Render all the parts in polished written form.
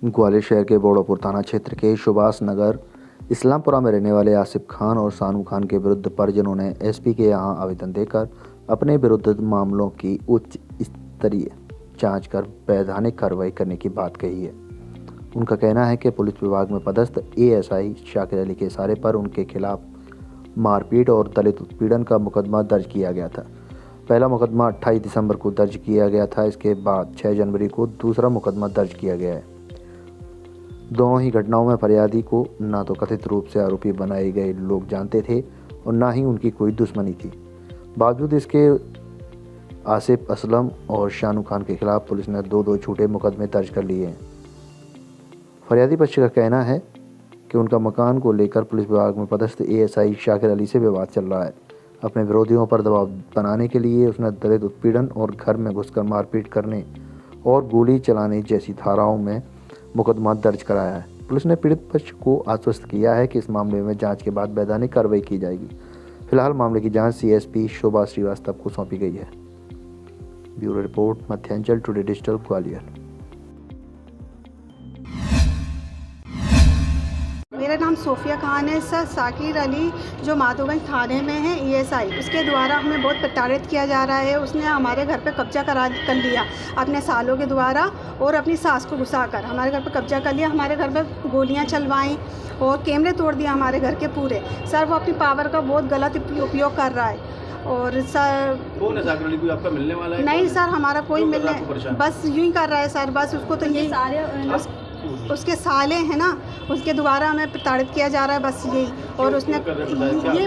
ग्वालियर शहर के बोड़ापुर थाना क्षेत्र के सुभाष नगर इस्लामपुरा में रहने वाले आसिफ खान और सानू खान के विरुद्ध परिजनों ने एसपी के यहां आवेदन देकर अपने विरुद्ध मामलों की उच्च स्तरीय जांच कर वैधानिक कार्रवाई करने की बात कही है। उनका कहना है कि पुलिस विभाग में पदस्थ एएसआई शाकिर अली के इशारे पर उनके खिलाफ मारपीट और दलित उत्पीड़न का मुकदमा दर्ज किया गया था। पहला मुकदमा 28 दिसंबर को दर्ज किया गया था। इसके बाद 6 जनवरी को दूसरा मुकदमा दर्ज किया गया है। दोनों ही घटनाओं में फरियादी को ना तो कथित रूप से आरोपी बनाए गए लोग जानते थे और ना ही उनकी कोई दुश्मनी थी। बावजूद इसके आसिफ असलम और शानू खान के खिलाफ पुलिस ने दो झूठे मुकदमे दर्ज कर लिए हैं। फरियादी पक्ष का कहना है कि उनका मकान को लेकर पुलिस विभाग में पदस्थ एएसआई शाकिर अली से विवाद चल रहा है। अपने विरोधियों पर दबाव बनाने के लिए उसने दलित उत्पीड़न और घर में घुसकर मारपीट करने और गोली चलाने जैसी धाराओं में मुकदमा दर्ज कराया है। पुलिस ने पीड़ित पक्ष को आश्वस्त किया है कि इस मामले में जांच के बाद वैधानिक कार्रवाई की जाएगी। फिलहाल मामले की जांच सीएसपी शोभा श्रीवास्तव को सौंपी गई है। Bureau report, Madhyanchal today digital, Gwalior. मेरा नाम सोफिया खान है सर। शाकिर अली जो माधोगंज थाने में है एएसआई, उसके द्वारा हमें बहुत प्रताड़ित किया जा रहा है। उसने हमारे घर पे कब्जा कर लिया अपने सालों के द्वारा और अपनी सास को घुसाकर हमारे घर पे कब्जा कर लिया। हमारे घर पे गोलियां चलवाईं और कैमरे तोड़ दिया हमारे घर के पूरे। सर वो अपनी पावर का बहुत गलत उपयोग कर रहा है। और सर कौन है शाकिर अली? कोई आपका मिलने वाला है? नहीं सर, हमारा कोई मिलने, बस यूँ ही कर रहा है सर। बस उसको तो यही उसके साले हैं ना, उसके द्वारा हमें प्रताड़ित किया जा रहा है, बस यही। और उसने ये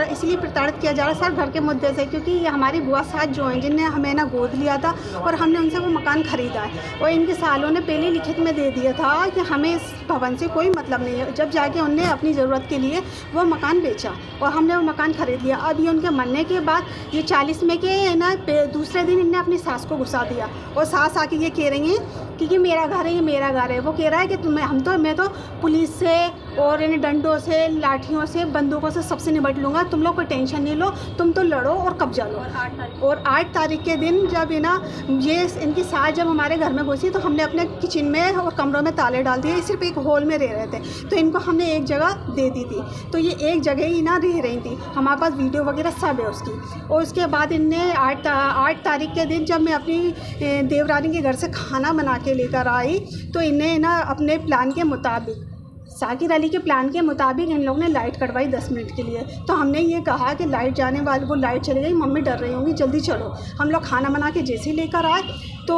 इसलिए प्रताड़ित किया जा रहा है सर घर के मुद्दे से, क्योंकि ये हमारी बुआ साथ जो हैं जिनने हमें ना गोद लिया था और हमने उनसे वो मकान ख़रीदा है। और इनके सालों ने पहले लिखित में दे दिया था कि हमें इस भवन से कोई मतलब नहीं है। जब जाके उनने अपनी ज़रूरत के लिए वो मकान बेचा और हमने वो मकान ख़रीद लिया। अब ये उनके मरने के बाद ये 40 में के ना दूसरे दिन इनने अपनी सास को घुसा दिया और सास आके ये कह रही हैं कि ये मेरा घर है, ये मेरा घर है। वो कह रहा है कि मैं तो पुलिस से और इन डंडों से, लाठियों से, बंदूकों से सबसे निपट लूँगा, तुम लोग कोई टेंशन नहीं लो, तुम तो लड़ो और कब्जा लो। और 8 तारीख के दिन जब ये इनकी सास जब हमारे घर में घुसी तो हमने अपने किचन में और कमरों में ताले डाल दिए। सिर्फ एक हॉल में रह रहे थे तो इनको हमने एक जगह दे दी थी, तो ये एक जगह ही ना रह रही थी। हमारे पास वीडियो वगैरह सब है उसकी। और उसके बाद इनने 8 तारीख के दिन जब मैं अपनी देवरानी के घर से खाना बना के लेकर आई तो इन्हें ना अपने प्लान के मुताबिक, शाकिर अली के प्लान के मुताबिक इन लोगों ने लाइट कटवाई 10 मिनट के लिए। तो हमने ये कहा कि लाइट जाने वाली, वो लाइट चली गई, मम्मी डर रही होंगी, जल्दी चलो। हम लोग खाना बना के जैसे ही लेकर आए तो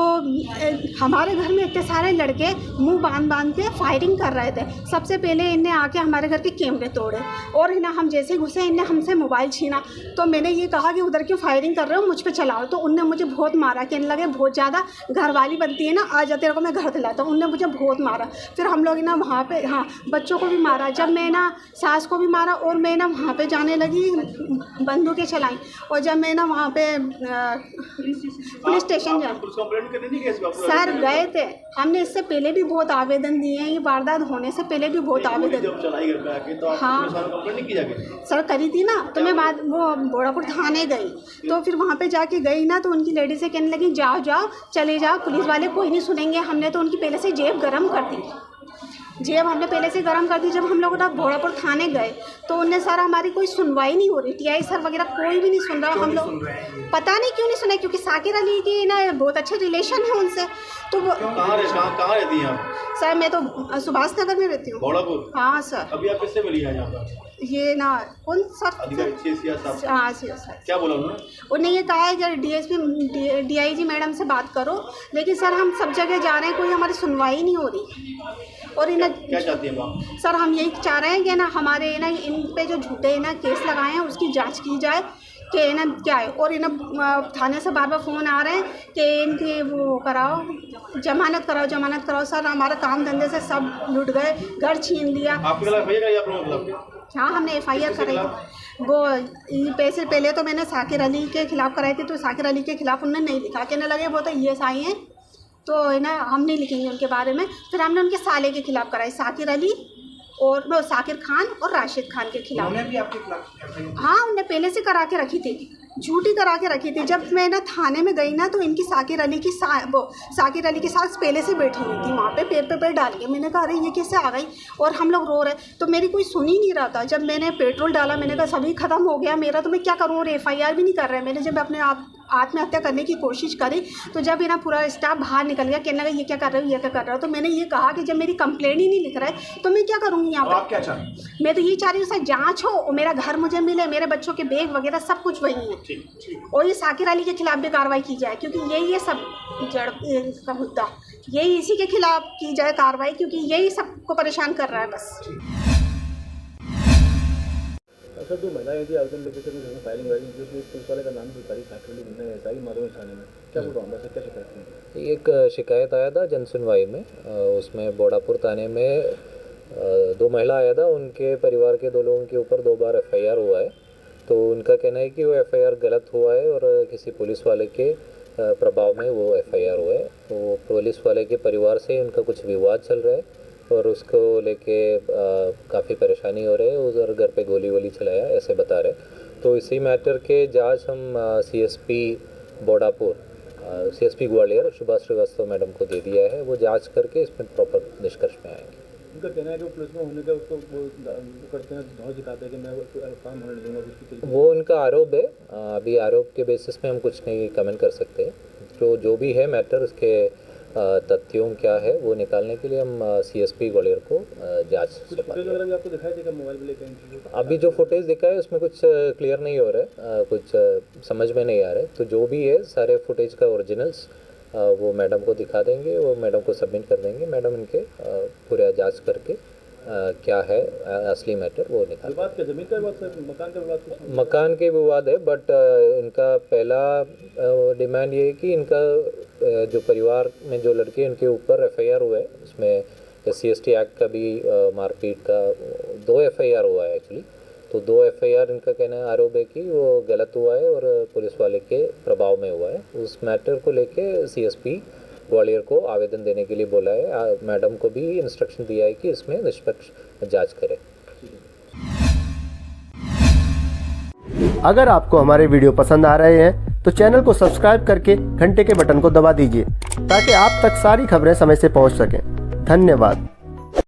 हमारे घर में इतने सारे लड़के मुंह बांध के फायरिंग कर रहे थे। सबसे पहले इनने आके हमारे घर के कैमरे तोड़े और हम जैसे घुसे इनने हमसे मोबाइल छीना। तो मैंने ये कहा कि उधर क्यों फायरिंग कर रहे हो, मुझ पे चलाओ। तो उनने मुझे बहुत मारा, कहने लगे बहुत ज़्यादा घरवाली बनती है ना, आ जा तेरे को मैं घर दिलाता हूँ। उनने मुझे बहुत मारा। फिर हम लोग वहाँ पे बच्चों को भी मारा। जब मैं सास को भी मारा और मैं वहाँ पे जाने लगी, बंदूकें चलाई। और जब मैं वहाँ पे पुलिस स्टेशन जा सर गए थे, हमने इससे पहले भी बहुत आवेदन दिए हैं। ये वारदात होने से पहले भी बहुत आवेदन, हाँ सर करी थी ना। तो मैं बाद वो बोड़ापुर थाने गई, तो फिर वहाँ पे जाके गई ना, तो उनकी लेडी से कहने लगी जाओ चले जाओ, पुलिस वाले कोई नहीं सुनेंगे। हमने तो उनकी पहले से जेब गर्म कर दी। हमने पहले से गर्म कर दी। जब हम लोग बोड़ापुर थाने गए तो उनने सर हमारी कोई सुनवाई नहीं हो रही। टीआई सर वगैरह कोई भी नहीं सुन रहा। हम लोग पता नहीं क्यों नहीं सुने, क्योंकि शाकिर अली की ना बहुत अच्छे रिलेशन है उनसे। तो वो कहाँ रहती हैं आप? सर मैं तो सुभाष नगर में रहती हूँ। बोड़ापुर? हाँ सर। अभी आप किससे मिली हैं यहाँ पर? ये ना कौन सर? हाँ सर। क्या बोला उन्होंने? उन्होंने ये कहा है कि डीएसपी डीआईजी मैडम से बात करो, लेकिन सर हम सब जगह जा रहे हैं, कोई हमारी सुनवाई नहीं हो रही। और क्या चाहती हैं आप? सर हम यही चाह रहे हैं कि ना हमारे इन पे जो झूठे केस लगाए हैं उसकी जांच की जाए कि क्या है। और थाने से बार बार फ़ोन आ रहे हैं कि इनकी वो कराओ, जमानत कराओ। सर हमारे काम धंधे से सब लुट गए, घर छीन लिया। हाँ हमने FIR कराई थी। वो पैसे पहले तो मैंने शाकिर अली के खिलाफ़ कराई थी, तो शाकिर अली के खिलाफ़ उन्होंने नहीं लिखा, कहने लगे वो तो ESI हैं तो हम नहीं लिखेंगे उनके बारे में। फिर हमने उनके साले के खिलाफ़ कराई, शाकिर अली और शाकिर खान और राशिद खान के खिलाफ़। उन्होंने भी आपके खिलाफ? हाँ उन्होंने पहले से करा के रखी थी। झूठी करा के रखी थी। जब मैं ना थाने में गई ना तो इनकी साकिर अली के साथ पहले से बैठी हुई थी वहाँ पे पैर पे पैर डाल के। मैंने कहा अरे ये कैसे आ गई, और हम लोग रो रहे, तो मेरी कोई सुन ही नहीं रहा था। जब मैंने पेट्रोल डाला मैंने कहा सभी ख़त्म हो गया मेरा, तो मैं क्या करूँ, और FIR भी नहीं कर रहे। मैंने जब अपने आत्महत्या करने की कोशिश करी तो जब ना पूरा स्टाफ बाहर निकल गया, कहने लगा ये क्या कर रहे हो, ये क्या कर रहे हो। तो मैंने ये कहा कि जब मेरी कंप्लेंट ही नहीं लिख रहा है तो मैं क्या करूँगी यहाँ पर। आप क्या चाह रहे हैं? मैं तो ये चाह रही हूँ सर जाँच हो और मेरा घर मुझे मिले, मेरे बच्चों के बैग वगैरह सब कुछ वही है, और ये साकिर अली के खिलाफ भी कार्रवाई की जाए, क्योंकि यही है सब जड़ का मुद्दा, यही इसी के खिलाफ की जाए कार्रवाई, क्योंकि यही सबको परेशान कर रहा है बस। सर, जो महिलाएं थी आवेदन लेके घर में फायरिंग वायरिंग, जिसमें पुलिस वाले का नाम भी सारी साकिर अली बनने सारी मालूम है थाने में, क्या बोल रहा हूँ क्या शिकायत है? एक शिकायत आया था जनसुनवाई में, उसमें बोड़ापुर थाने में 2 महिला आया था, उनके परिवार के 2 लोगों के ऊपर 2 बार FIR हुआ है। तो उनका कहना है कि वो FIR गलत हुआ है और किसी पुलिस वाले के प्रभाव में वो FIR हुआ है। तो पुलिस वाले के परिवार से उनका कुछ विवाद चल रहा है और उसको लेके काफ़ी परेशानी हो रही है, उधर घर पे गोली वोली चलाया ऐसे बता रहे। तो इसी मैटर के जांच हम CSP Bodapur, CSP Gwalior Subhash Srivastava madam को दे दिया है, वो जांच करके इसमें प्रॉपर निष्कर्ष में आएंगे। उनका कहना है कि पुलिस में होने का उसको वो करते हैं, धौंस दिखाते हैं कि मैं काम होने नहीं दूंगा, वो उनका आरोप है। अभी आरोप के बेसिस में हम कुछ नहीं कमेंट कर सकते। जो भी है मैटर, उसके तथ्यों क्या है वो निकालने के लिए हम CSP ग्वालियर को जांच वगैरह आपको दिखाई देगा मोबाइल में लेकर? अभी जो फुटेज दिखा है उसमें कुछ क्लियर नहीं हो रहा है, कुछ समझ में नहीं आ रहा है। तो जो भी है सारे फुटेज का ओरिजिनल्स वो मैडम को दिखा देंगे, वो मैडम को सबमिट कर देंगे। मैडम इनके पूरा जांच करके क्या है असली मैटर वो निकाल। बात क्या जमीन का विवाद सर, मकान का विवाद? मकान के विवाद है, बट इनका पहला डिमांड ये है कि इनका जो परिवार में जो लड़के उनके ऊपर FIR हुआ है, उसमें SC/ST एक्ट का भी मारपीट का 2 FIR हुआ है एक्चुअली। तो 2 FIR इनका कहना है, आरोप है कि वो गलत हुआ है और पुलिस वाले के प्रभाव में हुआ है। उस मैटर को लेके CSP ग्वालियर को आवेदन देने के लिए बोला है। मैडम को भी इंस्ट्रक्शन दिया है कि इसमें निष्पक्ष जांच करें। अगर आपको हमारे वीडियो पसंद आ रहे हैं तो चैनल को सब्सक्राइब करके घंटे के बटन को दबा दीजिए ताकि आप तक सारी खबरें समय से पहुंच सकें। धन्यवाद।